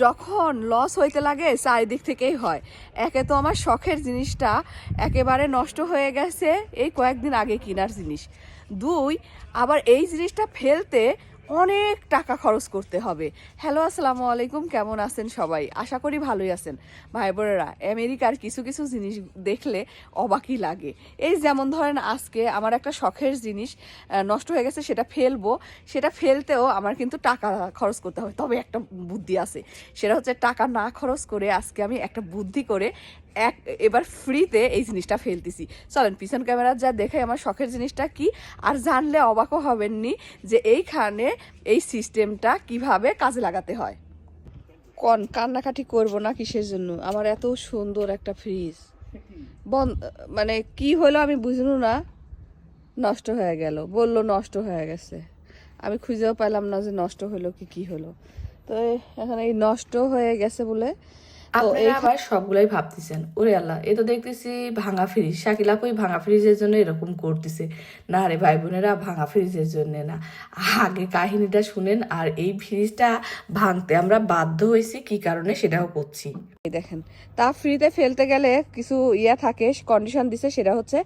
যখন লস হইতে লাগে চারিদিক থেকেই হয়। একে তো আমার শখের জিনিসটা একেবারে নষ্ট হয়ে গেছে এই কয়েকদিন আগে কেনার জিনিস, দুই আবার এই জিনিসটা ফেলতে অনেক টাকা খরচ করতে হবে। হ্যালো, আসসালামু আলাইকুম, কেমন আছেন সবাই? আশা করি ভালোই আছেন। ভাই বোনেরা, আমেরিকার কিছু কিছু জিনিস দেখলে অবাকই লাগে। এই যেমন ধরেন আজকে আমার একটা শখের জিনিস নষ্ট হয়ে গেছে, সেটা ফেলবো, সেটা ফেলতেও আমার কিন্তু টাকা খরচ করতে হবে। তবে একটা বুদ্ধি আছে, সেটা হচ্ছে টাকা না খরচ করে আজকে আমি একটা বুদ্ধি করে এবার ফ্রিতে এই জিনিসটা ফেলতেছি। চলেন পিছন ক্যামেরা যা দেখে আমার শখের জিনিসটা কি, আর জানলে অবাকও হবেননি যে এইখানে এই সিস্টেমটা কিভাবে কাজে লাগাতে হয়। কান্নাকাটি করব না কিসের জন্য? আমার এত সুন্দর একটা ফ্রিজ বন্ধ, মানে কি হলো আমি বুঝলু না, নষ্ট হয়ে গেল, বললো নষ্ট হয়ে গেছে। আমি খুঁজেও পেলাম না যে নষ্ট হলো কি হলো। তো এখানে এই নষ্ট হয়ে গেছে বলে আপনারা আবার সবগুলাই ভাবতেছেন, ওরে আল্লাহ, এ তো দেখতেছি ভাঙা ফ্রিজ। শাকিল আপু ভাঙা ফ্রিজের জন্য এরকম করতেছে। না রে ভাই বোনেরা, ভাঙা ফ্রিজের জন্য না, আগে কাহিনীটা শুনেন। আর এই ফ্রিজটা ভাঙতে আমরা বাধ্য হয়েছি কি কারণে সেটাও করছি। দেখেন, তা ফ্রিতে ফেলতে গেলে কিছু থাকে, কন্ডিশন দিছে, সেটা হচ্ছে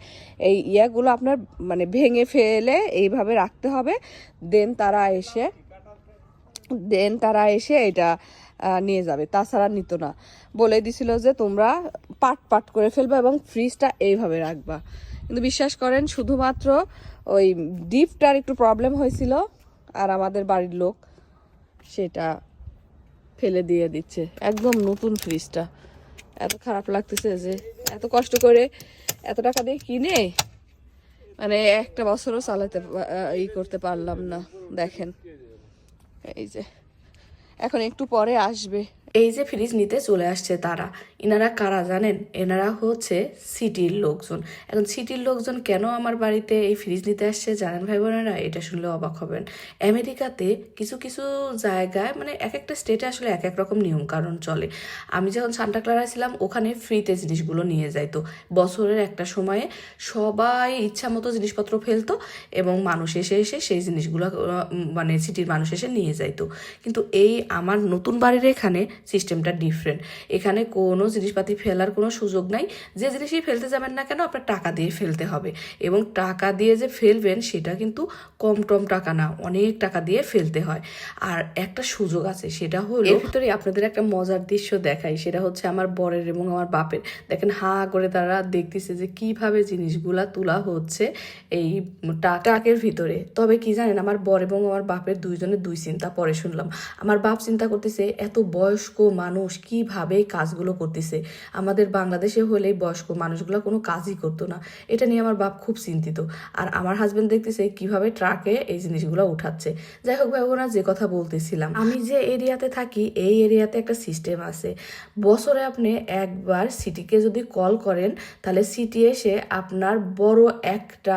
এই ইয়াগুলো আপনার মানে ভেঙে ফেলে এইভাবে রাখতে হবে। দেন তারা এসে এটা নিয়ে যাবে, তাছাড়া নিত না। বলে দিছিল যে তোমরা পাট করে ফেলবা এবং ফ্রিজটা এইভাবে রাখবা। কিন্তু বিশ্বাস করেন, শুধুমাত্র ওই ডিপটার একটু প্রবলেম হয়েছিল, আর আমাদের বাড়ির লোক সেটা ফেলে দিয়ে দিচ্ছে। একদম নতুন ফ্রিজটা। এত খারাপ লাগতেছে যে এত কষ্ট করে এত টাকা দিয়ে কিনে মানে একটা বছরও চালাতে করতে পারলাম না। দেখেন, এই যে এখন একটু পরে আসবে। এই যে ফ্রিজ নিতে চলে আসছে তারা, এনারা কারা জানেন? এনারা হচ্ছে সিটির লোকজন। এখন সিটির লোকজন কেন আমার বাড়িতে এই ফ্রিজ নিতে আসছে জানেন ভাই বোনেরা? এটা শুনলে অবাক হবেন। আমেরিকাতে কিছু কিছু জায়গায় মানে এক একটা স্টেটে আসলে এক এক রকম নিয়ম কারণ চলে। আমি যখন সান্টা ক্লারা ছিলাম ওখানে ফ্রিতে জিনিসগুলো নিয়ে যাইতো। বছরের একটা সময়ে সবাই ইচ্ছা মতো জিনিসপত্র ফেলতো এবং মানুষ এসে এসে সেই জিনিসগুলো মানে সিটির মানুষ এসে নিয়ে যাইতো। কিন্তু এই আমার নতুন বাড়ির এখানে সিস্টেমটা ডিফারেন্ট। এখানে কোনো জিনিসপাতি ফেলার কোনো সুযোগ নাই। যে জিনিসই ফেলতে যাবেন না কেন আপনার টাকা দিয়ে ফেলতে হবে, এবং টাকা দিয়ে যে ফেলবেন সেটা কিন্তু কম টম টাকা না, অনেক টাকা দিয়ে ফেলতে হয়। আর একটা সুযোগ আছে, সেটা হলো এর ভিতরে আপনাদের একটা মজার দৃশ্য দেখাই। সেটা হচ্ছে আমার বরের এবং আমার বাপের। দেখেন হা করে তারা দেখতেছে যে কিভাবে জিনিসগুলা তোলা হচ্ছে এই ট্রাকের ভিতরে। তবে কি জানেন, আমার বর এবং আমার বাপের দুইজনের দুই চিন্তা পরে শুনলাম। আমার বাপ চিন্তা করতেছে এত বয়স্ক মানুষ কিভাবে কাজগুলো করতেছে। আমাদের বাংলাদেশে হলে বয়স্ক মানুষগুলো কোনো কাজই করতো না। এটা নিয়ে আমার বাপ খুব চিন্তিত। আর আমার হাজবেন্ড দেখতেছে কিভাবে ট্রাকে এই জিনিসগুলো উঠাচ্ছে। যাই হোক ভাই বোনা, যে কথা বলতেছিলাম, আমি যে এরিয়াতে থাকি এই এরিয়াতে একটা সিস্টেম আছে। বছরে আপনি একবার সিটিকে যদি কল করেন তাহলে সিটি এসে আপনার বড় একটা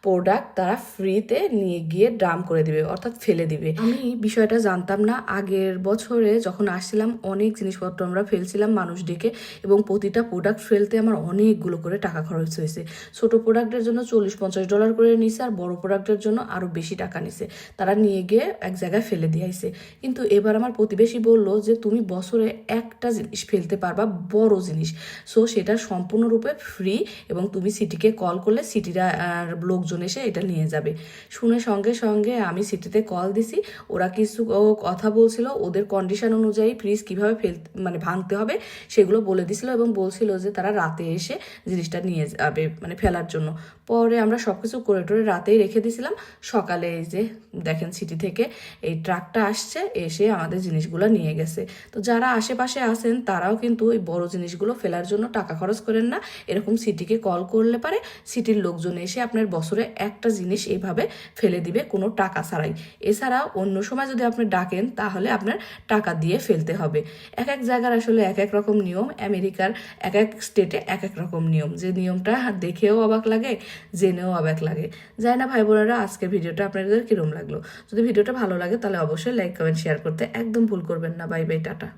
প্রোডাক্ট তারা ফ্রিতে নিয়ে গিয়ে ড্রাম করে দিবে, অর্থাৎ ফেলে দিবে। আমি বিষয়টা জানতাম না। আগের বছরে যখন আসছিলাম অনেক জিনিসপত্র আমরা ফেলছিলাম মানুষ ডেকে, এবং প্রতিটা প্রোডাক্ট ফেলতে আমার অনেকগুলো করে টাকা খরচ হয়েছে। ছোট প্রোডাক্টের জন্য $40-50 করে নিছে, আর বড় প্রোডাক্টের জন্য আরও বেশি টাকা নিছে। তারা নিয়ে গিয়ে এক জায়গায় ফেলে দিয়ে আইছে। কিন্তু এবার আমার প্রতিবেশী বলল যে তুমি বছরে একটা জিনিস ফেলতে পারবা, বড় জিনিস, সো সেটা সম্পূর্ণরূপে ফ্রি, এবং তুমি সিটিকে কল করলে সিটিরা লোকজন এসে এটা নিয়ে যাবে। শুনে সঙ্গে সঙ্গে আমি সিটিতে কল দিছি। ওরা কিছু কথা বলছিল, ওদের কন্ডিশন অনুযায়ী ফ্রিজ কীভাবে মানে ভাঙতে হবে সেগুলো বলে দিছিল, এবং বলছিল যে তারা রাতে এসে জিনিসটা নিয়ে যাবে মানে ফেলার জন্য। পরে আমরা সব কিছু করে টোরে রাতেই রেখে দিয়েছিলাম। সকালে এই যে দেখেন সিটি থেকে এই ট্রাকটা আসছে, এসে আমাদের জিনিসগুলো নিয়ে গেছে। তো যারা আশেপাশে আছেন তারাও কিন্তু এই বড় জিনিসগুলো ফেলার জন্য টাকা খরচ করেন না। এরকম সিটিকে কল করলে পারে সিটির লোকজন এসে আপনার বছরে একটা জিনিস এইভাবে ফেলে দিবে কোনো টাকা ছাড়াই। এছাড়া অন্য সময় যদি আপনি ডাকেন তাহলে আপনার টাকা দিয়ে ফেলতে হবে। এক এক জায়গার আসলে এক এক রকম নিয়ম। আমেরিকার এক এক স্টেটে এক এক রকম নিয়ম, যে নিয়মটা দেখেও অবাক লাগে, জেনেও অবাক লাগে। যায় না ভাই বোনেরা, আজকের ভিডিওটা আপনাদের কিরম লাগলো? যদি ভিডিওটা ভালো লাগে তাহলে অবশ্যই লাইক কমেন্ট শেয়ার করতে একদম ভুল করবেন না। Bye bye, tata.